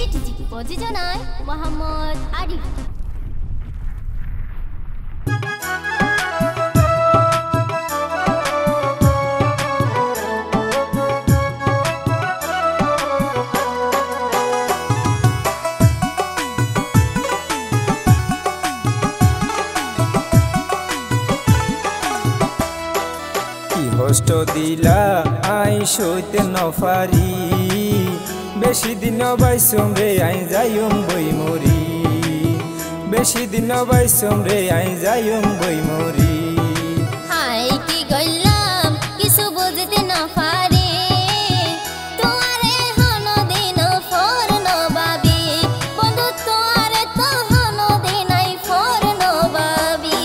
এনসিটিজি প্রযোজনায় মোহাম্মদ আরিফ। কষ্ট দিলা আই সইতে নফারি বেশি দিন বাইসম রে আই যাইম বই মরি বেশি দিন বাইসম রে আই যাইম বই মরি হাই কি গইলাম কিছু বুঝতে না পারি তোমারে হন দিন ফর নবাবি বন্ধু তোমারে তো হন দিন আই ফর নবাবি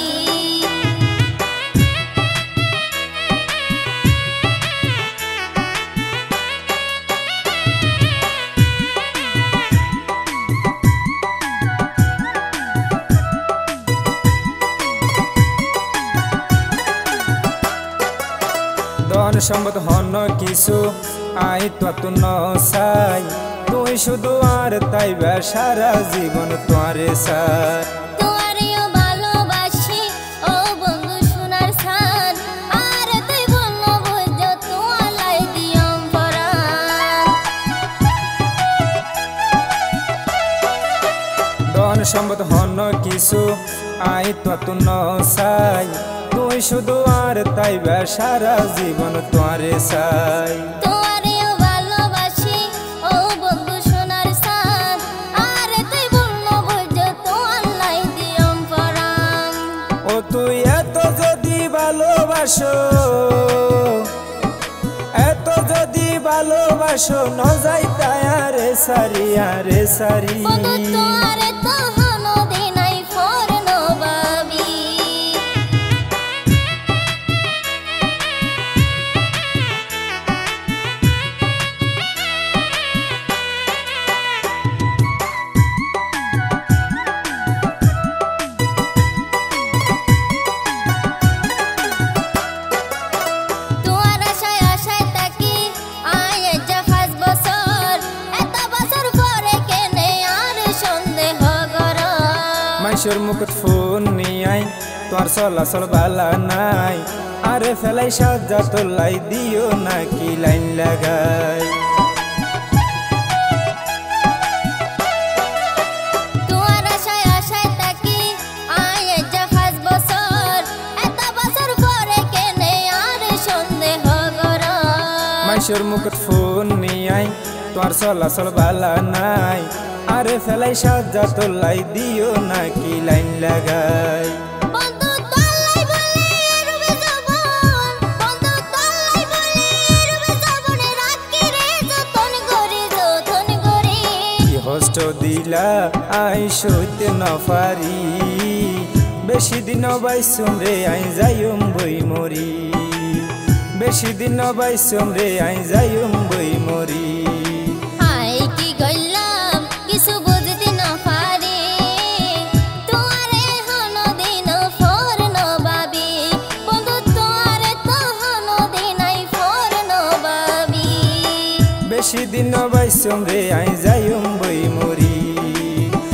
ধন সম্পদ হন কিছু আই তত নসাই তুই শুধু আর তাইবা সারা জীবন তোরে সাই তোমারেও ভালোবাসি ও বন্ধু সোনার সান আর তুই বললো বুঝ তোমালাই দিয়ম পরাণ ধন সম্পদ হন কিছু আই তত নসাই তুই শুধু আর তাইবা সারা জীবন তোরে সাই তোমারেও ভালোবাসি ও বন্ধু সোনার সান আর তুই বললো বুঝ তোমালাই দিয়ম পরাণ ও তুই এত যদি ভালোবাসো এত যদি ভালোবাসো ন যাইতা আরে সারি আরে সারি বন্ধু তোমারে তো হন দিন আই ফর নবাবি তোমার আশায় আশায় থাকি আয় যা 5 বছর এত বছর পরে কেনে আর সন্দেহ কর মাইশোর মুকুট ফোন নিয়াই তোর চলাচল বালা নাই আরে ফেলাই সাজা তোলাই দিও নাকি লাইন লাগাই তোমার আশায় আশায় থাকি আয় যা 5 বছর এত বছর পরে কেনে আর সন্দেহ কর মাইশোর মুকুট ফোন নিয়াই তোর চলাচল বালা নাই আরে ফেলাই সাজা তোলাই দিও নাকি লাইন লাগাই বন্ধু তোলাই বলে রবে জবন বন্ধু তোলাই বলে রবে জবনে রাখি রে যতন করি কি কষ্ট দিলা আই সইতে নফারি বেশি দিন বাইসম রে আই যাইম বই মরি বেশি দিন বাইসম রে আই যাইম বই মরি হাই কি গইলাম কিছু বুঝতে না পারি তোমারে হন দিন ফর নবাবি বন্ধু তোমারে তো হন দিন আই ফর নবাবি বেশি দিন বাইসম রে আই যাইম বই মরি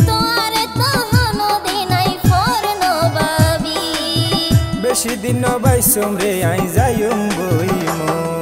তোমারে তো হন দিন আই ফর নবাবি বেশি দিন বাইসম রে আই যাইম বই মরি।